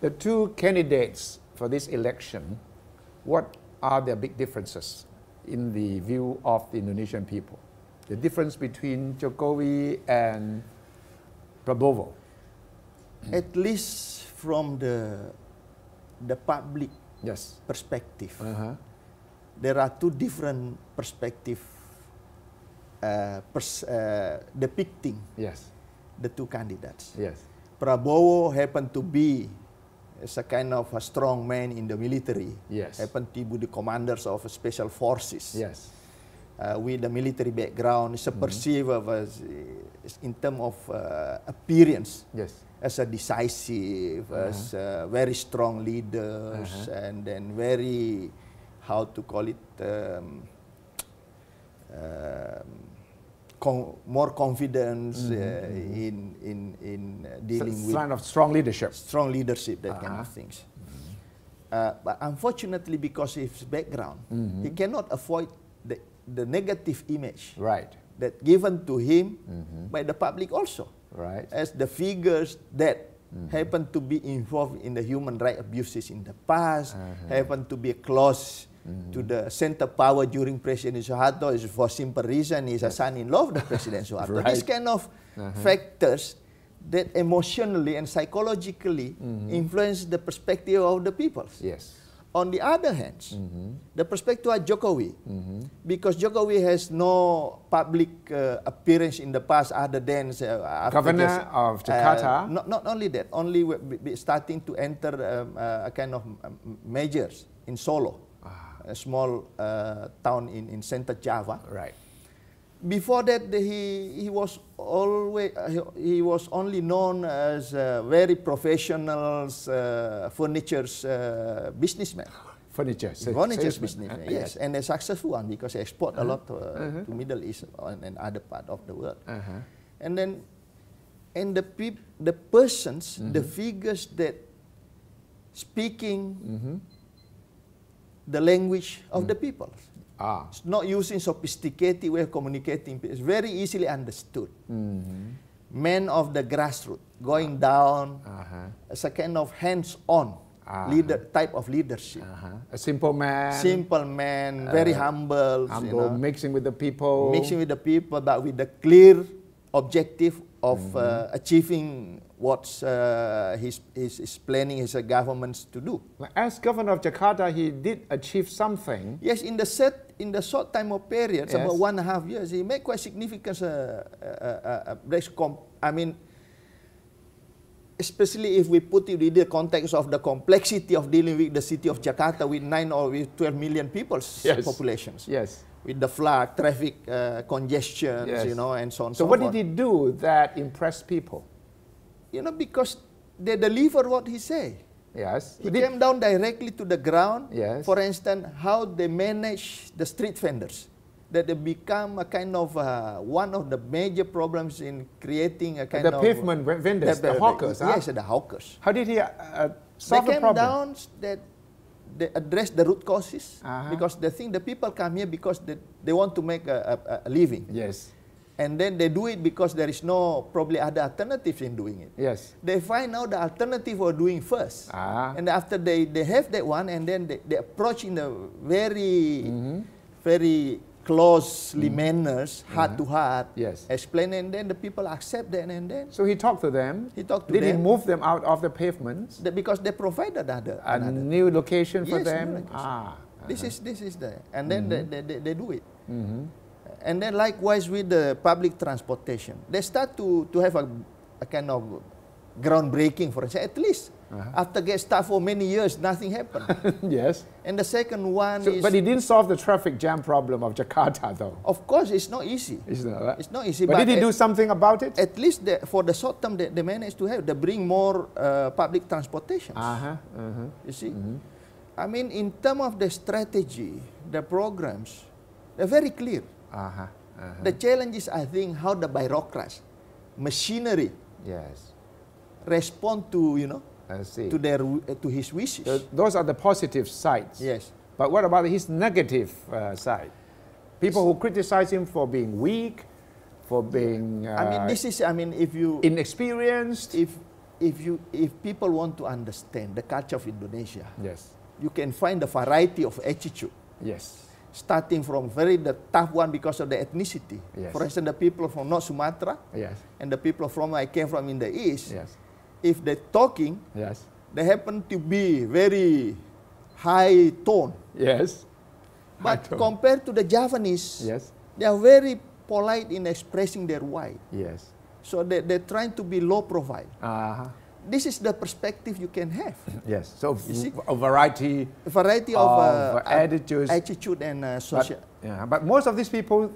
The two candidates for this election, what are their big differences in the view of the Indonesian people? The difference between Jokowi and Prabowo? At least from the public Yes. perspective, Uh-huh. there are two different perspectives depicting Yes. the two candidates. Yes. Prabowo happened to be as a kind of a strong man in the military. Yes. Happened to be the commanders of special forces. Yes. With the military background, is perceived as in terms of appearance. Yes. As a decisive, as a very strong leaders, and then very, how to call it, more confidence in dealing with sign of strong leadership. strong leadership, that kind of things. But unfortunately, because of his background, he cannot avoid the negative image Right. that given to him by the public also. Right. As the figures that happen to be involved in the human rights abuses in the past, happen to be close to the center power during President Suharto, is for simple reason he's a son-in-law of the President Suharto. Right. These kind of factors that emotionally and psychologically influence the perspective of the people. Yes. On the other hand, the perspective of Jokowi, because Jokowi has no public appearance in the past other than after Governor of Jakarta. not only that, only starting to enter a kind of measures in Solo, a small town in Central Java. Right. Before that, he was only known as a very professional furniture businessman. Furniture Businessman, yes, and a successful one because he export a lot to Middle East and other part of the world. And then, the persons, the figures that speaking the language of the people. It's not using sophisticated way of communicating. It's very easily understood. Men of the grassroots, going down as a kind of hands-on type of leadership. A simple man. Simple man, very humble. Humble, mixing with the people. Mixing with the people, but with the clear objective of achieving what he's planning his governments to do. As governor of Jakarta, he did achieve something. Yes, in the short time of period, yes, about 1.5 years, he made quite significant. I mean, especially if we put it in the context of the complexity of dealing with the city of Jakarta with 9 or with 12 million people's populations. Yes. With the flood, traffic congestion, you know, and so on. So what did he do that impressed people? You know, because they deliver what he say. Yes. He came down directly to the ground. Yes. For instance, how they manage the street vendors. That they become a kind of one of the major problems in creating a kind of... The pavement vendors, the hawkers. Yes, the hawkers. How did he solve the problem? They came down, they address the root causes, because they think the people come here because they want to make a living. Yes. And then they do it because there is no probably other alternatives in doing it. Yes. They find out the alternative for doing first. And after they have that one, and then they approach in a very, very closely manners, heart to heart, explain, and then the people accept that, and then... So he talked to them? He talked to them. Did he move them out of the pavements? Because they provided another new location for yes, them? This is the... And then they do it. And then likewise with the public transportation. They start to have a kind of groundbreaking, for instance, at least. After get started for many years, nothing happened. Yes. And the second one is... But he didn't solve the traffic jam problem of Jakarta, though. Of course, it's not easy. It's not, it's not easy. But did he do something about it? At least for the short term, they managed to have, they bring more public transportation. You see? I mean, in terms of the strategy, the programs, they're very clear. The challenge is, I think, how the bureaucrats, machinery, respond to, you know, to his wishes. So those are the positive sides. Yes. But what about his negative side? People who criticize him for being weak, for being I mean, this is, I mean, if you... inexperienced. if people want to understand the culture of Indonesia, Yes. you can find a variety of attitude. Yes. Starting from the tough one because of the ethnicity. Yes. For instance, the people from North Sumatra Yes. and the people from I came from in the east. Yes. If they're talking, Yes. they happen to be very high tone. Yes. But compared to the Javanese, Yes. they are very polite in expressing their why. Yes. So they're trying to be low profile. Uh-huh. This is the perspective you can have. Yes. So You see? a variety A variety of attitudes. attitude and social. But most of these people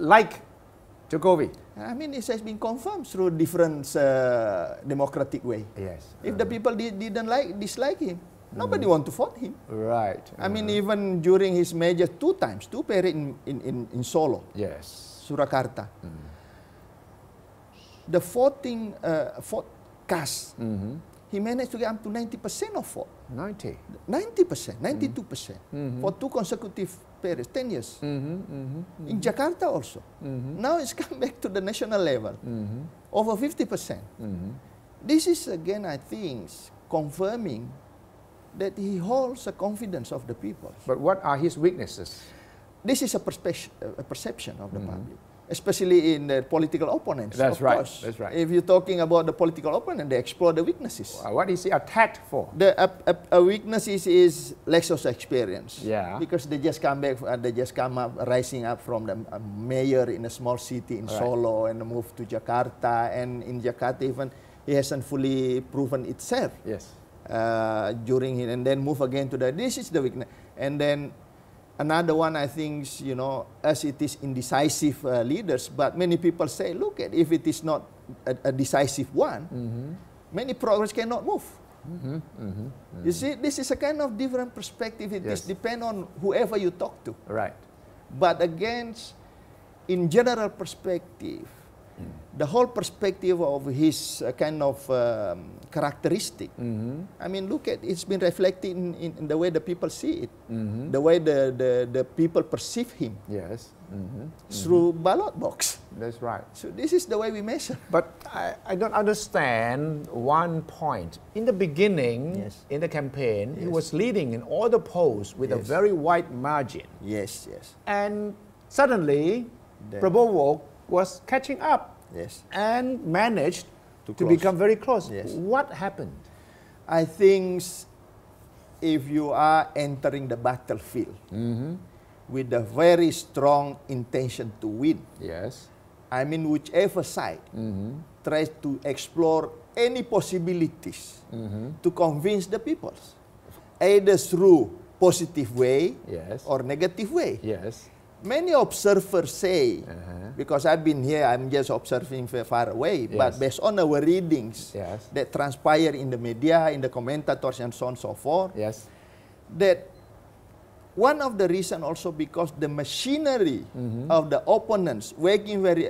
like Jokowi. I mean, it has been confirmed through different democratic way. Yes. If the people didn't dislike him, nobody want to vote him. Right. I mean, even during his major two periods in Solo, Yes. Surakarta, the voting cast, he managed to get up to 90% of vote. 90. 90%, 92% for two consecutive periods, 10 years. In Jakarta also. Now it's come back to the national level, over 50%. This is again, I think, confirming that he holds the confidence of the people. But what are his weaknesses? This is a perception of the public, especially in the political opponents. That's of right. course. That's right. If you're talking about the political opponent, they explore the weaknesses. What is he attacked for? The weakness is lack of experience. Yeah. Because they just come back, rising up from the mayor in a small city in Solo and move to Jakarta. And in Jakarta, even he hasn't fully proven itself. Yes. During it, and then move again to this is the weakness. And then another one, I think, as it is indecisive leaders, but many people say, look, if it is not a decisive one, many progress cannot move. You see, this is a kind of different perspective. It is depend on whoever you talk to. Right. But again, in general perspective, the whole perspective of his kind of characteristic, I mean, look at it's been reflected in the way the people see it, the way the people perceive him. Yes. Through ballot box. That's right. So this is the way we measure. But I don't understand one point. In the beginning, in the campaign, he was leading in all the polls with a very wide margin. Yes, yes. And suddenly, Prabowo was catching up and managed to become very close. Yes. What happened? I think if you are entering the battlefield with a very strong intention to win, I mean, whichever side tries to explore any possibilities to convince the people, either through positive way or negative way. Many observers say, because I've been here, I'm just observing far away, but based on our readings that transpire in the media, in the commentators and so on and so forth, that one of the reasons also because the machinery of the opponents working very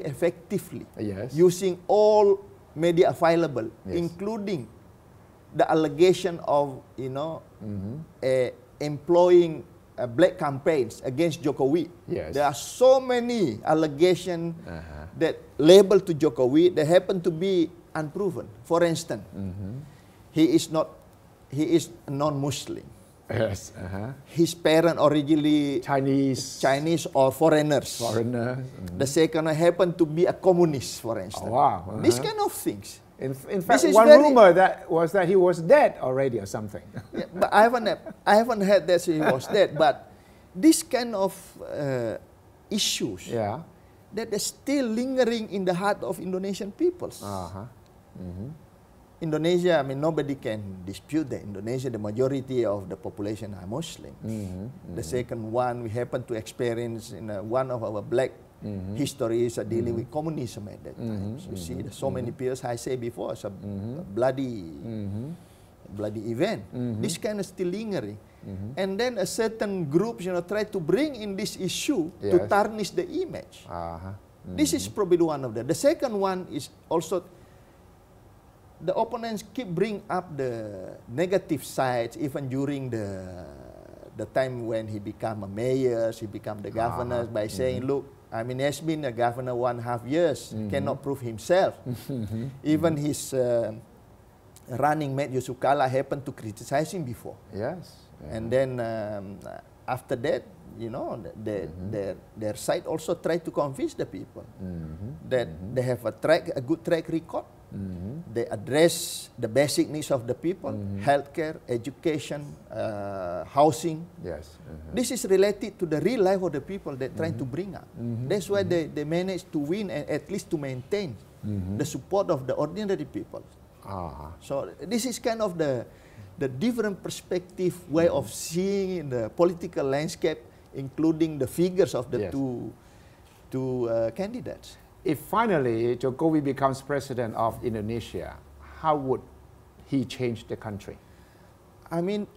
effectively, using all media available, including the allegation of, employing black campaigns against Jokowi. There are so many allegations that labeled to Jokowi that happen to be unproven. For instance, he is non-Muslim. His parents originally Chinese or foreigners. The second one happened to be a communist, for instance. These kind of things. In fact, one rumor that he was dead already or something. But I haven't heard that he was dead. But this kind of issues that are still lingering in the heart of Indonesian peoples. Indonesia, I mean, nobody can dispute that. Indonesia, the majority of the population are Muslim. The second one, we happen to experience in one of our black histories dealing with communism at that time. So you see, there's so many periods, I say before, it's a bloody event. This kind of still lingering. And then a certain group, try to bring in this issue to tarnish the image. This is probably one of them. The second one is also the opponents keep bring up the negative sides even during the time when he became a mayor, he became the governor by saying, look, I mean, he has been a governor 1.5 years, cannot prove himself. Even his running mate Yusukala happened to criticize him before. Yes. And then after that, you know, their side also tried to convince the people that they have a good track record. They address the basic needs of the people, healthcare, education, housing. Yes. This is related to the real life of the people they're trying to bring up. That's why they managed to win and at least to maintain the support of the ordinary people. So this is kind of the different perspective way of seeing the political landscape, including the figures of the two candidates. If finally Jokowi becomes president of Indonesia, how would he change the country? I mean,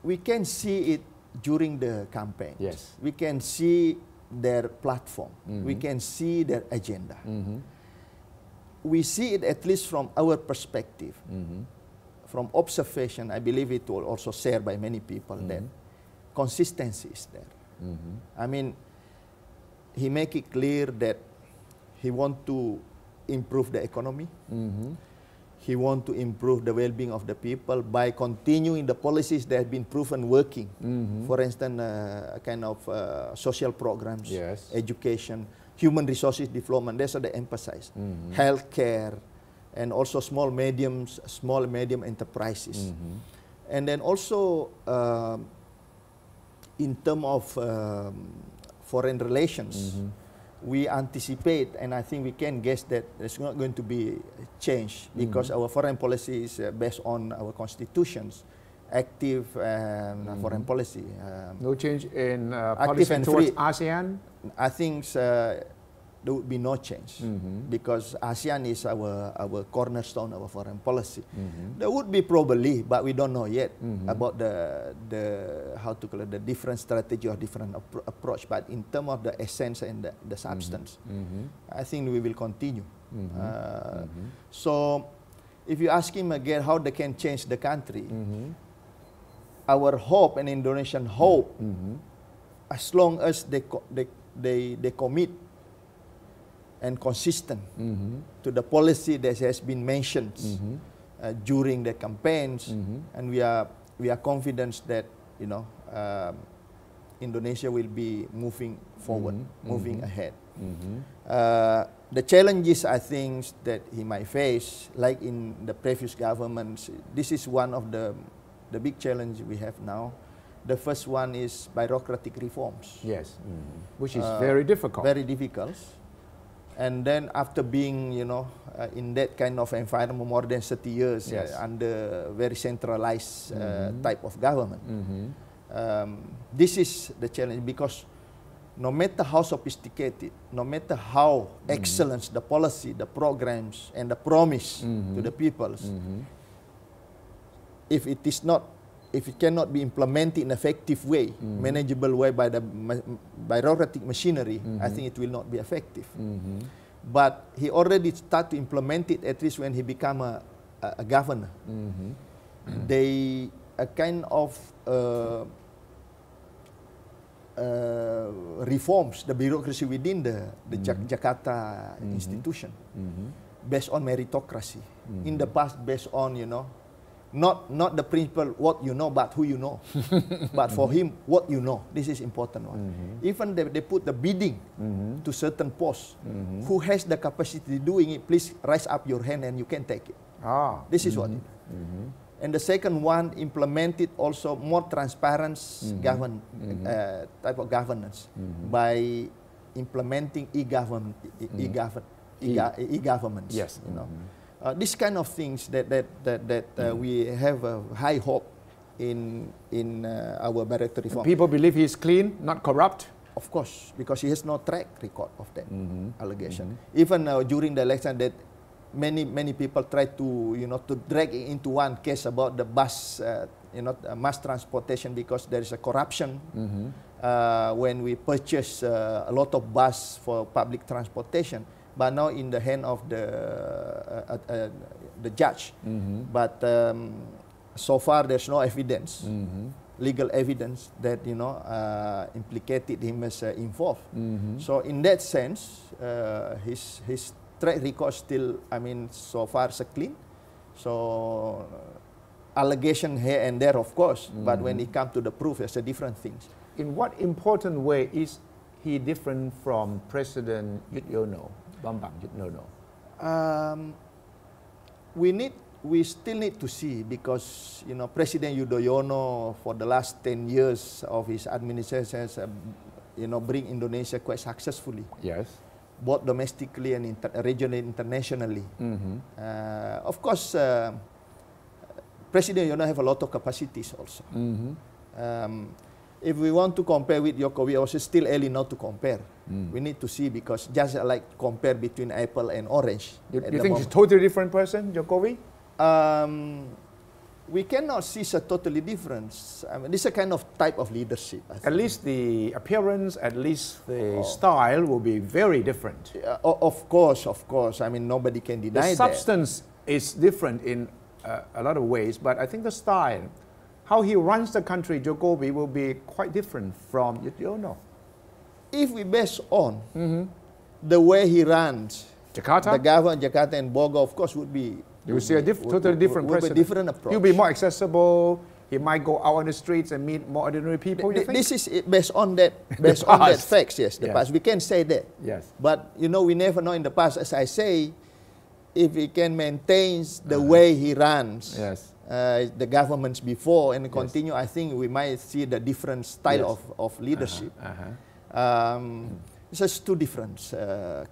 we can see it during the campaign. Yes. We can see their platform. We can see their agenda. We see it at least from our perspective. From observation, I believe it will also shared by many people that consistency is there. I mean, he make it clear that he want to improve the economy. He want to improve the well-being of the people by continuing the policies that have been proven working. For instance, kind of social programs, education, human resources development. That's what they emphasize. Healthcare, and also small medium enterprises. And then also in terms of foreign relations, we anticipate, and I think we can guess that there's not going to be change because our foreign policy is based on our constitutions, active foreign policy. No change in policy towards ASEAN? I think there would be no change because ASEAN is our cornerstone of our foreign policy. There would be probably, but we don't know yet about the how to call it, the different strategy or different approach. But in terms of the essence and the substance, I think we will continue. So, if you ask him again how they can change the country, our hope and Indonesian hope, as long as they commit and consistent to the policy that has been mentioned during the campaigns, and we are confident that Indonesia will be moving forward, moving ahead. The challenges I think that he might face, like in the previous governments, this is one of the big challenges we have now. The first one is bureaucratic reforms. Yes, which is very difficult. Very difficult. And then after being, in that kind of environment more than 30 years under very centralized type of government, this is the challenge because no matter how sophisticated, no matter how excellent the policy, the programs, and the promise to the people, if it cannot be implemented in an effective way, manageable way by the bureaucratic machinery, I think it will not be effective. But he already started to implement it at least when he became a governor. They kind of reforms the bureaucracy within the Jakarta institution based on meritocracy. In the past, based on not the principle what you know, but who you know. But for him, what you know. This is important one. Even they put the bidding to certain posts. Who has the capacity doing it, please raise up your hand and you can take it. This is what it is. And the second one, implemented also more transparent type of governance by implementing e-government. Yes. These kind of things that we have a high hope in our bureaucratic reform. People believe he is clean, not corrupt. Of course, because he has no track record of that allegation. Even during the election, that many people try to to drag it into one case about the bus, mass transportation, because there is a corruption when we purchase a lot of bus for public transportation. But now in the hand of the judge. But so far there's no evidence legal evidence that implicated him as involved. So in that sense, his track record still, so far so clean. So allegation here and there, of course, but when it comes to the proof, it's a different thing. In what important way is he different from President Yudhoyono, Bambang Yudhoyono? We still need to see, because President Yudhoyono for the last 10 years of his administration has bring Indonesia quite successfully. Yes. Both domestically and regionally, internationally. Of course, President Yudhoyono have a lot of capacities also. If we want to compare with Jokowi, also still early not to compare. We need to see, because just like compare between apple and orange. You think he's a totally different person, Jokowi? We cannot see a totally different. This is a kind of type of leadership. At least the appearance, at least the style will be very different. Of course. Nobody can deny that. The substance is different in a lot of ways, but I think the style, how he runs the country, Jokowi, will be quite different from Yudhoyono. If we base on the way he runs, Jakarta, the government, Jakarta and Bogor, of course, would be. You will see a totally different president. Be different approach. He'll be more accessible. He might go out on the streets and meet more ordinary people. You think? This is based on that. Based on that facts. Yes, the past. We can say that. Yes. But we never know in the past. As I say, if he can maintain the way he runs, the governments before and continue, I think we might see the different style of leadership. It's just two different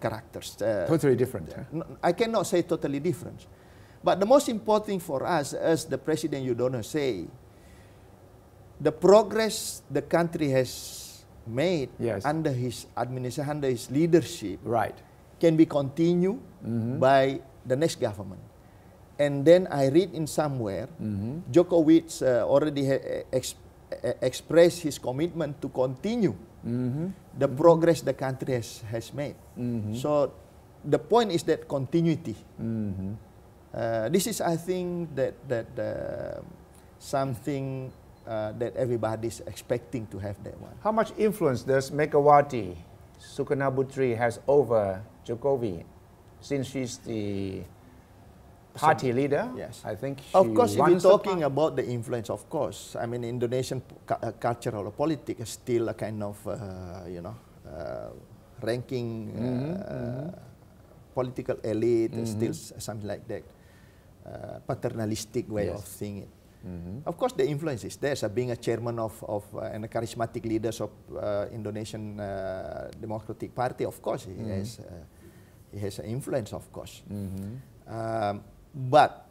characters. Totally different. I cannot say totally different. But the most important thing for us, as the President Yudhoyono say, the progress the country has made under his administration, under his leadership, can be continued by the next government. And then I read in somewhere, Jokowi already expressed his commitment to continue the progress the country has made. So the point is that continuity. This is, I think, that something that everybody is expecting to have that one. How much influence does Megawati Sukarnoputri has over Jokowi, since she's the party leader? Yes, I think she of course, if you're talking about the influence, of course, Indonesian cultural politics is still a kind of, ranking political elite, still something like that. Paternalistic way of seeing it. Of course, the influence is there. So being a chairman of and a charismatic leaders of Indonesian Democratic Party, of course, he has an influence, of course. But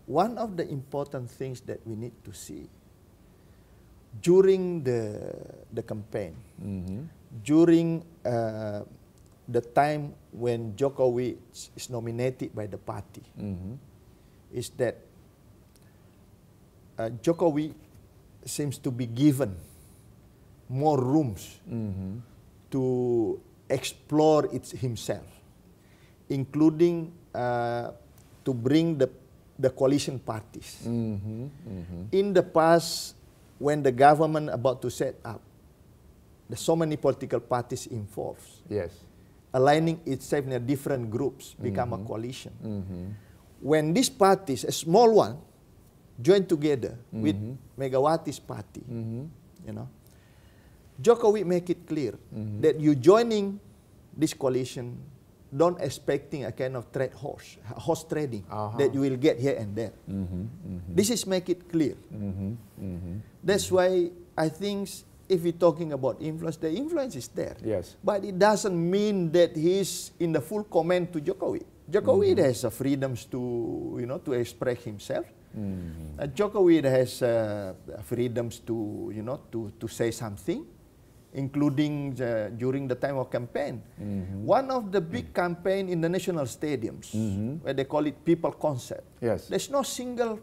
one of the important things that we need to see during the campaign, during the time when Jokowi is nominated by the party, is that Jokowi seems to be given more rooms to explore himself, including to bring the coalition parties. In the past, when the government about to set up, there's so many political parties involved. Aligning itself in different groups, become a coalition. When these parties, a small one, join together with Megawati's party, Jokowi make it clear that you joining this coalition, don't expecting a kind of trade horse trading that you will get here and there. This is make it clear. That's why I think if we're talking about influence, the influence is there. But it doesn't mean that he's in the full command to Jokowi. Jokowi has freedoms to to express himself. Jokowi has freedoms to say something, including during the time of campaign. One of the big campaign in the national stadiums, where they call it people concert. There's no single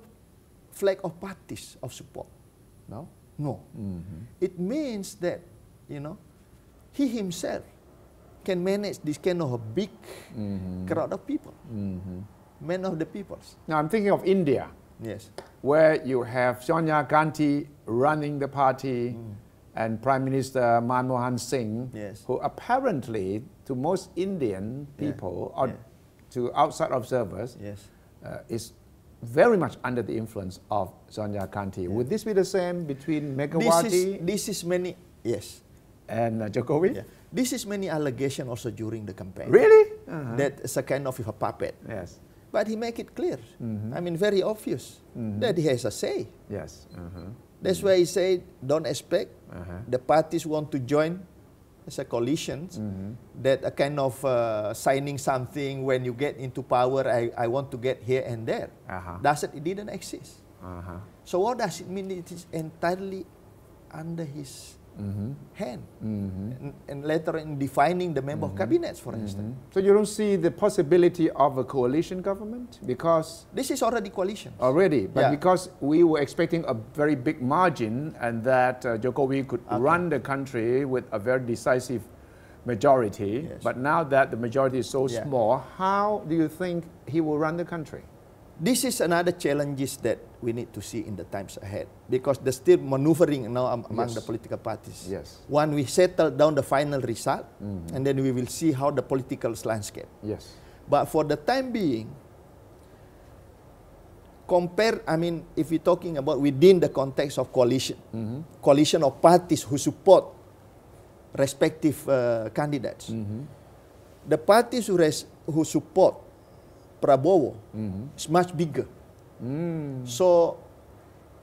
flag of parties of support. No. It means that, he himself can manage this kind of a big crowd of people. Men of the peoples. Now I'm thinking of India. where you have Sonia Gandhi running the party and Prime Minister Manmohan Singh, Yes. who apparently, to most Indian people or to outside observers, Yes. Is very much under the influence of Sonia Gandhi. Would this be the same between Megawati This is many, yes. and Jokowi? Yeah. This is many allegation also during the campaign. Really? That is a kind of a puppet. Yes. But he make it clear. I mean, very obvious that he has a say. Yes. That's why he said, don't expect the parties want to join as a coalition, that a kind of signing something when you get into power, I want to get here and there. It didn't exist. So what does it mean? It is entirely under his hand. And later in defining the member of cabinets, for instance. So you don't see the possibility of a coalition government? Because this is already coalition. Already, but because we were expecting a very big margin and that Jokowi could run the country with a very decisive majority. But now that the majority is so small, how do you think he will run the country? This is another challenges that we need to see in the times ahead, because there's still maneuvering now among the political parties. When we settle down the final result, and then we will see how the political landscape. But for the time being, if we're talking about within the context of coalition, coalition of parties who support respective candidates, the parties who support Prabowo is much bigger. So,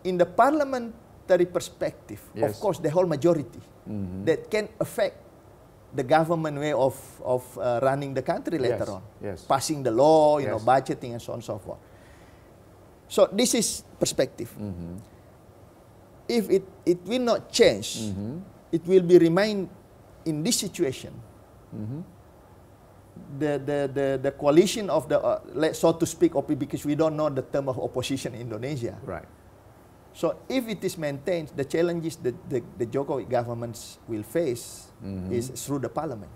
in the parliamentary perspective, of course, the whole majority that can affect the government way of running the country later on, passing the law, you know, budgeting and so on and so forth. So this is perspective. If it will not change, it will be remain in this situation. The coalition of the, so to speak, because we don't know the term of opposition in Indonesia. So if it is maintained, the challenges that the Jokowi governments will face is through the parliament.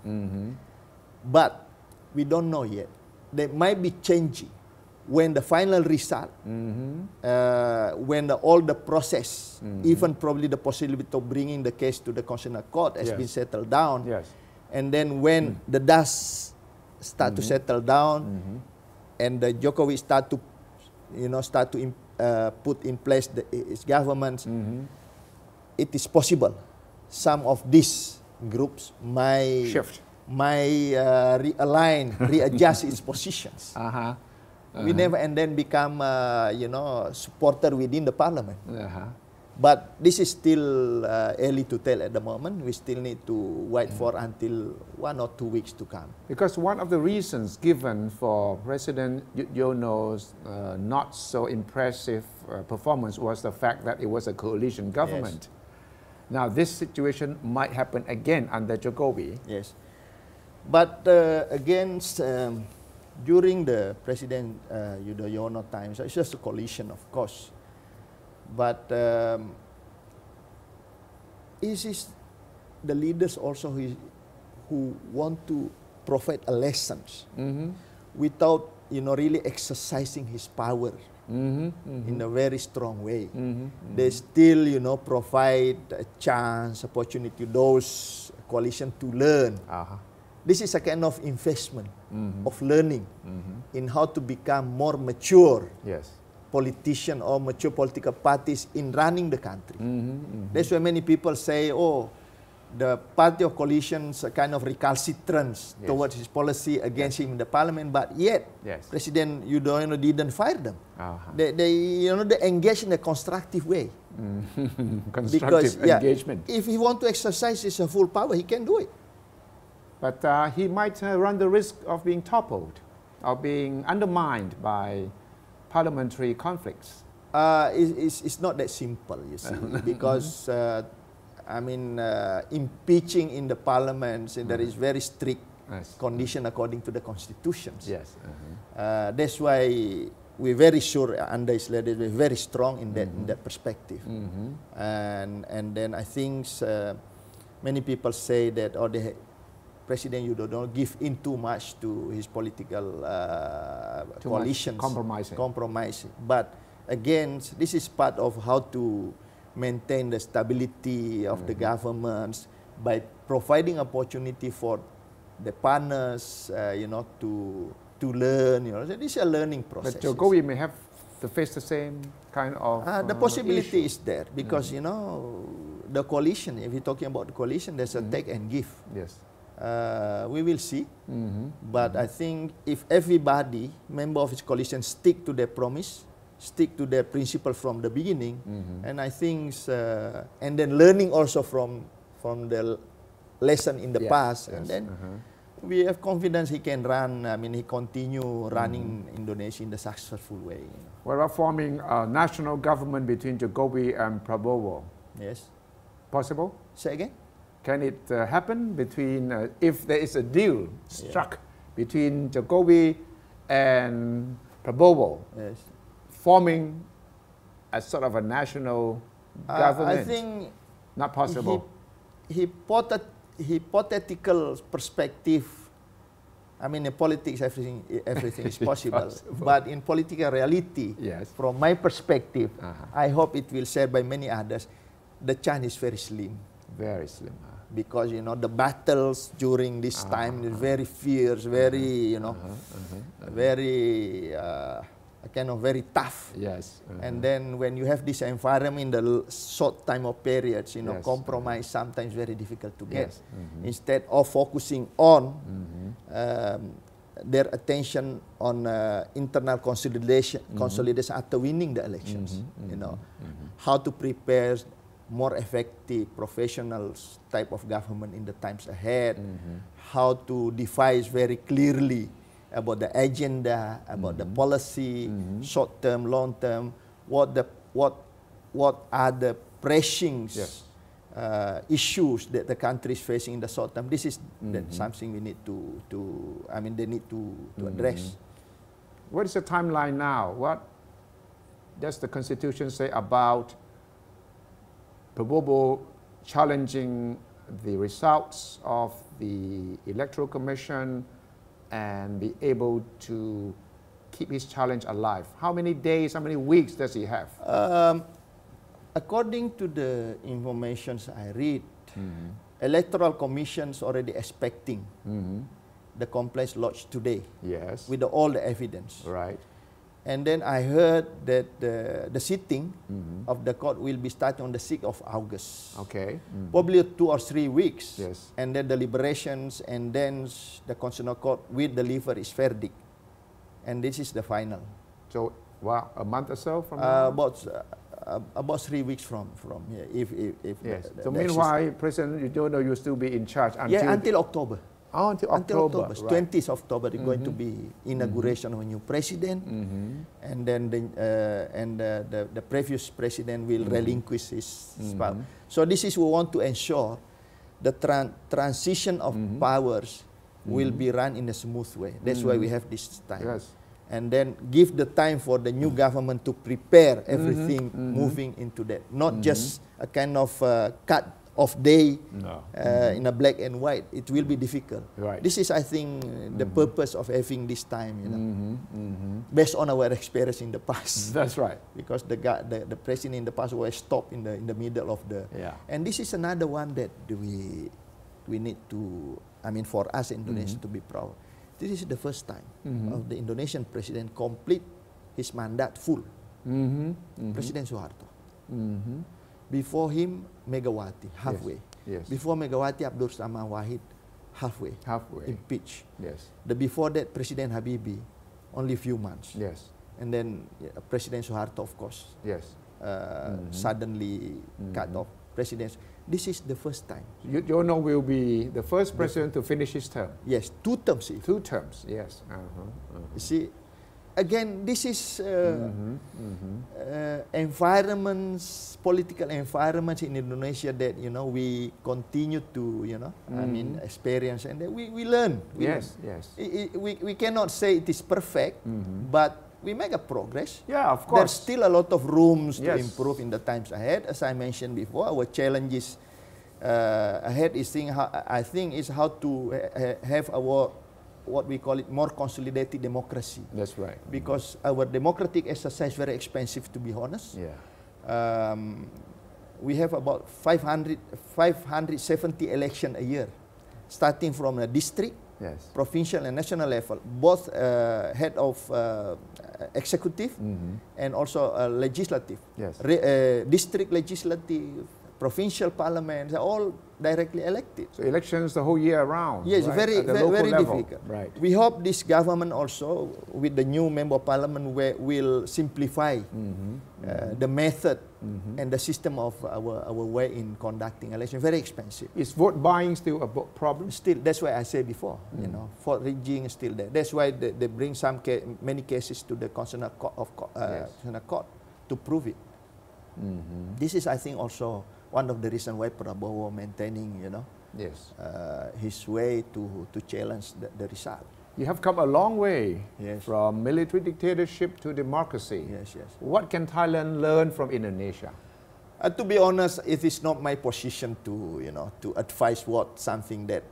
But we don't know yet. They might be changing when the final result, when all the process, even probably the possibility of bringing the case to the Constitutional Court has been settled down. And then when the dust start to settle down, and the Jokowi start to put in place his government, it is possible some of these groups might shift, realign, readjust its positions. We never and then become supporter within the parliament. But this is still early to tell at the moment. We still need to wait for until 1 or 2 weeks to come. Because one of the reasons given for President Yudhoyono's not so impressive performance was the fact that it was a coalition government. Now this situation might happen again under Jokowi. But during the President Yudhoyono times, it's just a coalition, of course. But is the leaders also who want to provide a lessons without really exercising his power in a very strong way. They still provide a chance, opportunity to those coalition to learn. This is a kind of investment of learning in how to become more mature politician or mature political parties in running the country. That's why many people say, oh, the party of coalitions are kind of recalcitrant towards his policy against him in the parliament, but yet President Yudhoyono didn't fire them. They engage in a constructive way. Constructive engagement. If he want to exercise his full power, he can do it. But he might run the risk of being toppled or being undermined by parliamentary conflicts. It's not that simple, you see, because impeaching in the parliaments, there is very strict condition according to the constitutions. That's why we're very sure under his leadership, we're very strong in that perspective. And then I think many people say that President Yudhoyono give in too much to his political coalitions. Compromising. But again, this is part of how to maintain the stability of the governments by providing opportunity for the partners, to learn. So this is a learning process. But Jokowi may have to face the same kind of the possibility issue. is there because the coalition. If you're talking about the coalition, there's a take and give. Yes. We will see. But I think if everybody, member of his coalition, stick to their promise, stick to their principle from the beginning, and I think, and then learning also from the lesson in the past, and then we have confidence he can run. I mean, he continue running Indonesia in the successful way. What about forming a national government between Jokowi and Prabowo? Yes. Possible? Say again? Can it happen between, if there is a deal struck between Jokowi and Prabowo, forming a sort of a national government? I think not possible. Hypothetical perspective. I mean, in politics, everything is possible. But in political reality, from my perspective, I hope it will share by many others. The chance is very slim. Very slim. Because the battles during this time is very fierce, very very kind of very tough. Yes. And then when you have this environment in the short time of periods, compromise sometimes very difficult to get. Instead of focusing on their attention on internal consolidation after winning the elections. How to prepare more effective professionals type of government in the times ahead, how to devise very clearly about the agenda, about the policy, short term, long term, what are the pressing issues that the country is facing in the short term. This is something we need they need to address. What is the timeline now? What does the Constitution say about Prabowo challenging the results of the Electoral Commission and be able to keep his challenge alive? How many days, how many weeks does he have? According to the information I read, Electoral Commission's already expecting the complaints lodged today. Yes. With all the evidence. Right. And then I heard that the sitting of the court will be starting on the 6th of August. Okay. Probably 2 or 3 weeks. Yes. And then deliberations, and then the Constitutional Court will deliver its verdict. And this is the final. So, wow, a month or so from now? About 3 weeks from here. If yes. So meanwhile, President Widodo, you'll still be in charge until... until October. Oh, until October. Right. 20th October is going to be inauguration of a new president, and then the previous president will relinquish his power. So this is we want to ensure the transition of powers will be run in a smooth way. That's why we have this time. Yes. And then give the time for the new government to prepare everything moving into that. Not just a kind of cut of day in a black and white. It will be difficult. Right. This is, I think, the purpose of having this time, based on our experience in the past. That's right. Because the president in the past was stopped in the middle of the... And this is another one that we need to, for us Indonesians to be proud. This is the first time of the Indonesian president complete his mandate full. President Suharto. Before him, Megawati, halfway. Yes. Before Megawati, Abdul Samad Wahid, halfway. Impeached. Yes. Before that, President Habibie, only few months. Yes. And then President Suharto, of course. Yes. Suddenly cut off. Presidents. This is the first time. Yono will be the first president to finish his term. Yes, 2 terms. 2 terms, yes. You see, again, this is environments, political environments in Indonesia that we continue to experience, and we learn. Yes. We cannot say it is perfect, but we make a progress. Yeah, of course. There's still a lot of rooms to improve in the times ahead. As I mentioned before, our challenges ahead is how to have our what we call it more consolidated democracy. That's right. Because our democratic exercise very expensive, to be honest. Yeah. We have about 570 elections a year, starting from a district, yes, provincial and national level, both head of executive and also legislative. Yes. District legislative, provincial parliaments are all directly elected. So elections the whole year around. Yes, right? very difficult. Right. We hope this government also, with the new member of parliament, will simplify the method and the system of our way in conducting elections. Very expensive. Is vote buying still a problem? Still, that's why I said before, you know, vote rigging is still there. That's why they bring many cases to the Constitutional Court to prove it. This is, I think, also one of the reasons why Prabowo maintaining, you know, yes, his way to challenge the result. You have come a long way, yes, from military dictatorship to democracy. Yes, yes. What can Thailand learn from Indonesia? To be honest, it is not my position to, you know, to advise what something that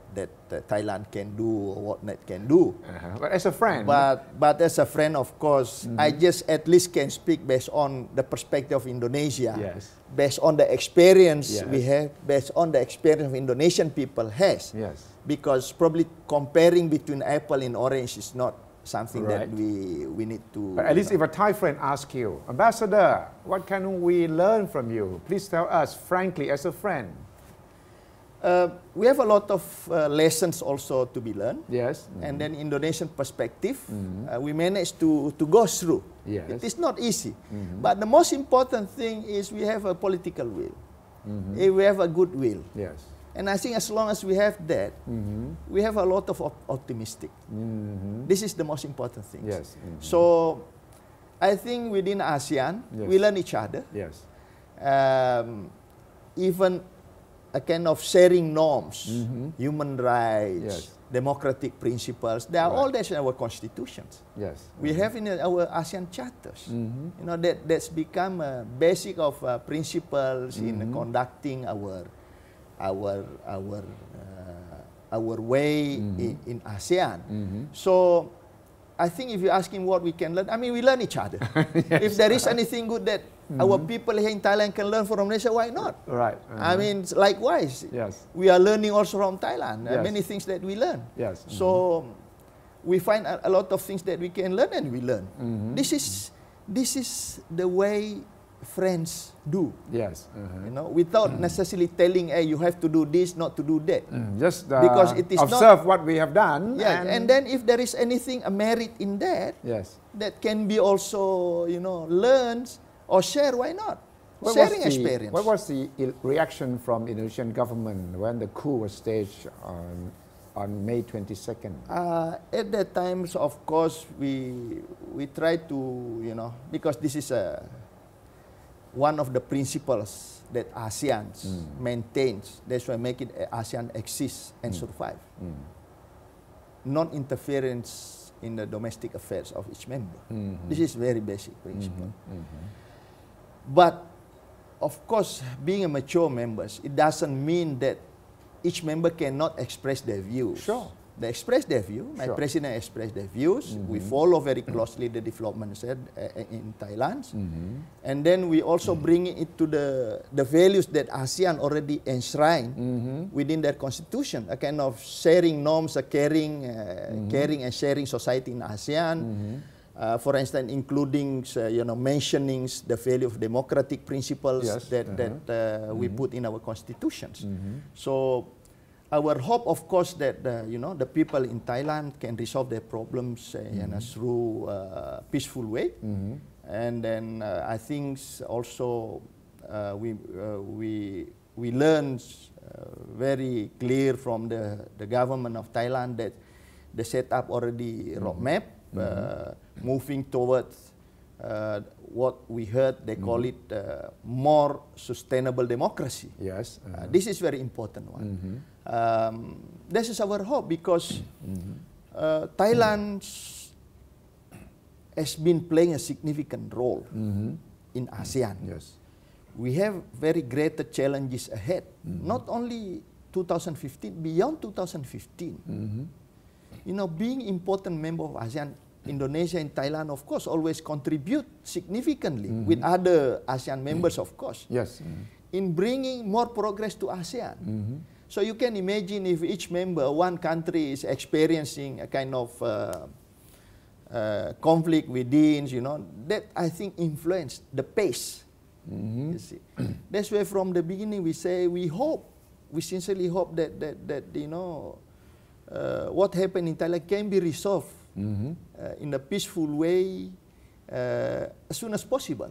Thailand can do or what not can do. But as a friend. But as a friend, of course, I just at least can speak based on the perspective of Indonesia, yes, based on the experience yes, we have, based on the experience of Indonesian people has. Yes. Because probably comparing between apple and orange is not something right, that we need to... But at least if a Thai friend asks you, Ambassador, what can we learn from you? Please tell us frankly as a friend. We have a lot of lessons also to be learned. Yes. And then Indonesian perspective, we managed to go through. Yes. It is not easy. But the most important thing is we have a political will. We have a good will. Yes. And I think as long as we have that, we have a lot of optimistic. This is the most important thing. Yes. So I think within ASEAN, yes, we learn each other. Yes. Even a kind of sharing norms, human rights, yes, democratic principles, they are right, all there in our constitutions. Yes. We have in our ASEAN charters. You know, that's become a basic of principles in conducting our way in ASEAN. So I think if you ask him what we can learn, I mean, we learn each other. Yes. If there is anything good that our people here in Thailand can learn from Indonesia, why not? Right. I mean, likewise, yes, we are learning also from Thailand. Yes. Many things that we learn. Yes. So we find a lot of things that we can learn and we learn. This is the way friends do. Yes. You know, without necessarily telling, hey, you have to do this, not to do that. Just because it is observe what we have done. Yeah, and then if there is anything, a merit in that, yes, that can be also, you know, learned or share, why not? Sharing experience. What was the reaction from Indonesian government when the coup was staged on May 22nd? At that time, of course, we tried to, you know, because this is one of the principles that ASEAN maintains. That's why make it ASEAN exist and survive. Non-interference in the domestic affairs of each member. This is very basic principle. But of course, being a mature member, it doesn't mean that each member cannot express their views. Sure. They express their view. My president expressed their views. We follow very closely the developments in Thailand. And then we also bring it to the values that ASEAN already enshrined within their constitution, a kind of sharing norms, a caring and sharing society in ASEAN. For instance, including you know, mentioning the value of democratic principles, yes, that we put in our constitutions. So our hope, of course, that you know, the people in Thailand can resolve their problems through a peaceful way. And then I think also we learned very clear from the government of Thailand that they set up already roadmap. Moving towards what we heard, they call it more sustainable democracy. Yes. This is very important one. This is our hope because Thailand has been playing a significant role in ASEAN. Yes. We have very greater challenges ahead, not only 2015, beyond 2015. you know, being important member of ASEAN, Indonesia and Thailand, of course, always contribute significantly with other ASEAN members, of course. Yes. In bringing more progress to ASEAN. So you can imagine if each member, one country is experiencing a kind of conflict within, you know, that I think influenced the pace. You see. That's why from the beginning we say we sincerely hope that you know, what happened in Thailand can be resolved in a peaceful way as soon as possible.